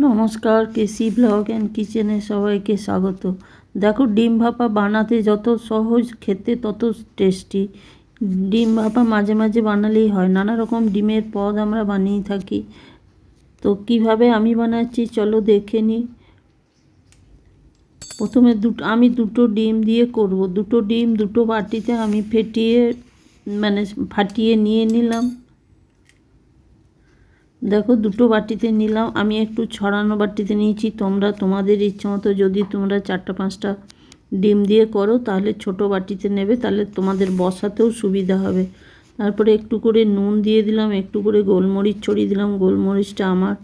নমস্কার, কেসি blog and কিচেনে সবাইকে স্বাগত। দেখো, ডিম ভাপা বানাতে যত সহজ, খেতে তত টেস্টি। ডিম ভাপা মাঝে মাঝে বানালেই হয়। নানা রকম ডিমের পদ আমরা বানিয়ে থাকি। তো কিভাবে আমি বানাচ্ছি চলো দেখে নিই। প্রথমে আমি দুটো ডিম দিয়ে করব। দুটো ডিম দুটো বাটিতে আমি ফাটিয়ে নিয়ে নিলাম। দেখো, দুটো বাটিতে নিলাম। আমি একটু ছড়ানো বাটিতে নিয়েছি। তোমরা তোমাদের ইচ্ছা মতো, যদি তোমরা 4-5টা ডিম দিয়ে করো তাহলে ছোট বাটিতে নেবে, তাহলে তোমাদের বসাতেও সুবিধা হবে। তারপরে একটু করে নুন দিয়ে দিলাম, একটু করে গোলমরিচ ছড়িয়ে দিলাম। গোলমরিচটা আমার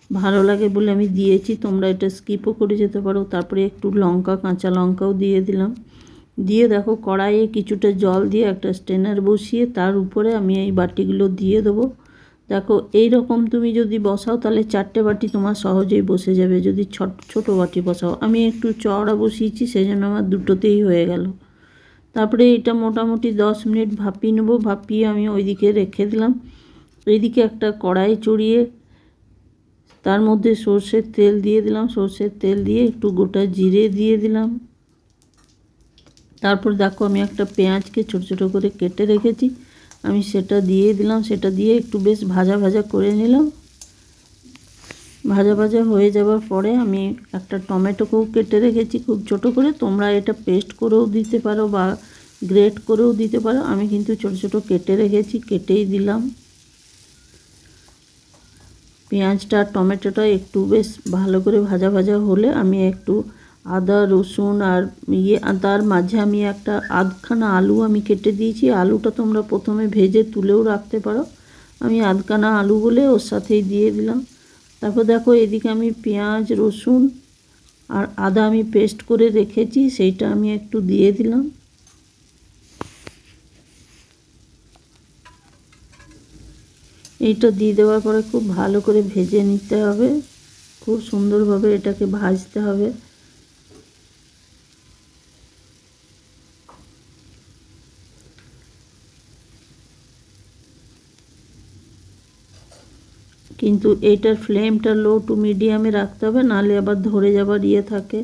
ভালো লাগে বলে আমি দিয়েছি, তোমরা এটা স্কিপও করে যেতে পারো। তারপরে একটু কাঁচা লঙ্কাও দিয়ে দিলাম। দিয়ে দেখো, কড়াইয়ে কিছুটা জল দিয়ে একটা স্ট্রেনার বসিয়ে তার উপরে আমি এই বাটিগুলো দিয়ে দেবো। দেখো, এই রকম তুমি যদি বসাও তাহলে 4টে বাটি তোমার সহজেই বসে যাবে। যদি ছোট বাটি বসাও, আমি একটু চওড়া বসিয়েছি, সেই জন্য আমার দুটোতেই হয়ে গেল। তারপরে এটা মোটামুটি 10 মিনিট ভাপিয়ে নেবো। ভাপিয়ে আমি ওইদিকে রেখে দিলাম। এইদিকে একটা কড়াই চড়িয়ে তার মধ্যে সর্ষের তেল দিয়ে দিলাম। সর্ষের তেল দিয়ে একটু গোটা জিরে দিয়ে দিলাম। তারপর দেখো, আমি একটা পেঁয়াজকে ছোট ছোট করে কেটে রেখেছি, আমি সেটা দিয়ে দিলাম। সেটা দিয়ে একটু বেশ ভাজা ভাজা করে নিলাম। ভাজা ভাজা হয়ে যাওয়ার পরে আমি একটা টমেটোকেও কেটে রেখেছি খুব ছোট করে। তোমরা এটা পেস্ট করেও দিতে পারো বা গ্রেট করেও দিতে পারো। আমি কিন্তু ছোট ছোট কেটে রেখেছি, কেটেই দিলাম। পেঁয়াজটা আর টমেটোটা একটু বেশ ভালো করে ভাজা ভাজা হলে আমি একটু আদা রসুন আর তার মাঝে আমি একটা আধখানা আলু আমি কেটে দিয়েছি। আলুটা তোমরা প্রথমে ভেজে তুলেও রাখতে পারো। আমি আধখানা আলু বলে ওর সাথেই দিয়ে দিলাম। তারপর দেখো, এদিকে আমি পেঁয়াজ রসুন আর আদা আমি পেস্ট করে রেখেছি, সেইটা আমি একটু দিয়ে দিলাম। এইটা দিয়ে দেওয়ার পরে খুব ভালো করে ভেজে নিতে হবে। খুব সুন্দরভাবে এটাকে ভাজতে হবে। কিন্তু এইটার ফ্লেমটা লো টু মিডিয়ামে রাখতে হবে, নাহলে আবার ধরে যাবার থাকে।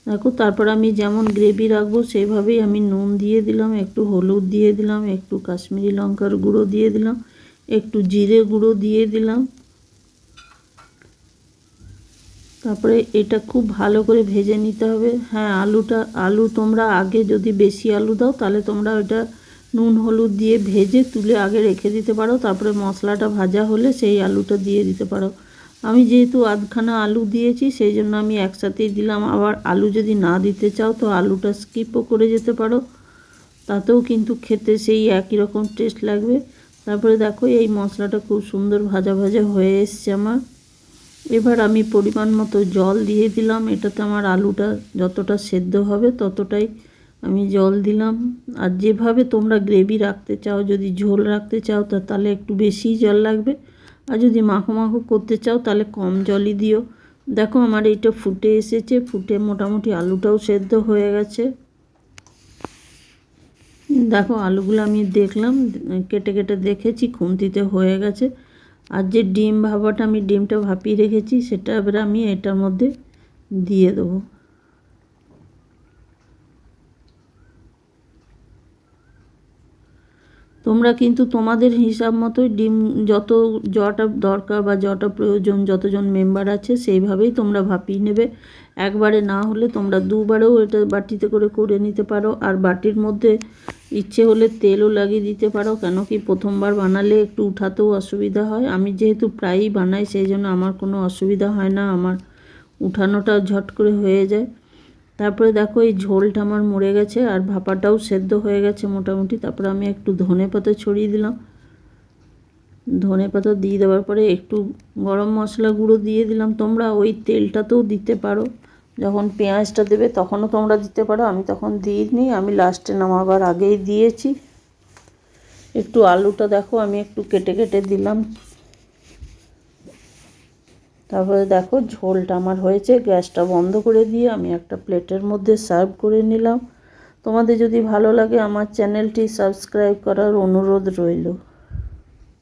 দেখো, তারপর আমি যেমন গ্রেভি রাখবো সেইভাবেই আমি নুন দিয়ে দিলাম, একটু হলুদ দিয়ে দিলাম, একটু কাশ্মীরি লঙ্কার গুঁড়ো দিয়ে দিলাম, একটু জিরে গুঁড়ো দিয়ে দিলাম। তারপরে এটা খুব ভালো করে ভেজে নিতে হবে। হ্যাঁ, আলু তোমরা আগে যদি বেশি আলু দাও তাহলে তোমরা ওটা নুন হলুদ দিয়ে ভেজে তুলে আগে রেখে দিতে পারো। তারপরে মশলাটা ভাজা হলে সেই আলুটা দিয়ে দিতে পারো। আমি যেহেতু আধখানা আলু দিয়েছি সেই জন্য আমি একসাথেই দিলাম। আবার আলু যদি না দিতে চাও তো আলুটা স্কিপও করে যেতে পারো, তাতেও কিন্তু খেতে সেই একই রকম টেস্ট লাগবে। তারপরে দেখো, এই মশলাটা খুব সুন্দর ভাজা ভাজা হয়ে এসছে আমার। এবার আমি পরিমাণ মতো জল দিয়ে দিলাম। এটাতে আমার আলুটা যতটা সেদ্ধ হবে ততটাই আমি জল দিলাম। আর যেভাবে তোমরা গ্রেভি রাখতে চাও, যদি ঝোল রাখতে চাও তাহলে একটু বেশি জল লাগবে, আর যদি মাখো মাখো করতে চাও তাহলে কম জলই দিও। দেখো, আমার এইটা ফুটে এসেছে। ফুটে মোটামুটি আলুটাও সেদ্ধ হয়ে গেছে। দেখো, আলুগুলো আমি দেখলাম, কেটে কেটে দেখেছি, খুন্তিতে হয়ে গেছে। আর যে ডিমটা ভাপিয়ে রেখেছি সেটা এবার আমি এটার মধ্যে দিয়ে দেবো। তোমরা কিন্তু তোমাদের হিসাব মতোই ডিম যটা দরকার বা যটা প্রয়োজন, যতজন মেম্বার আছে সেইভাবেই তোমরা ভাপিয়ে নেবে। একবারে না হলে তোমরা দুবারেও এটা বাটিতে করে নিতে পারো। আর বাটির মধ্যে ইচ্ছে হলে তেলও লাগিয়ে দিতে পারো, কেন কি প্রথমবার বানালে একটু উঠাতেও অসুবিধা হয়। আমি যেহেতু প্রায়ই বানাই সেই জন্য আমার কোনো অসুবিধা হয় না, আমার উঠানোটা ঝট করে হয়ে যায়। তারপরে দেখো, এই ঝোলটা আমার মরে গেছে আর ভাপাটাও সেদ্ধ হয়ে গেছে মোটামুটি। তারপরে আমি একটু ধনেপাতা ছড়িয়ে দিলাম। ধনেপাতা দিয়ে দেওয়ার পরে একটু গরম মশলা গুঁড়ো দিয়ে দিলাম। তোমরা ওই তেলটাতেও দিতে পারো, যখন পেঁয়াজটা দেবে তখনও তোমরা দিতে পারো। আমি তখন দিইনি, আমি লাস্টে নামাবার আগেই দিয়েছি। একটু আলুটা দেখো আমি একটু কেটে কেটে দিলাম। তারপরে দেখো, ঝোলটা আমার হয়েছে। গ্যাসটা বন্ধ করে দিয়ে আমি একটা প্লেটের মধ্যে সার্ভ করে নিলাম। তোমাদের যদি ভালো লাগে আমার চ্যানেলটি সাবস্ক্রাইব করার অনুরোধ রইল।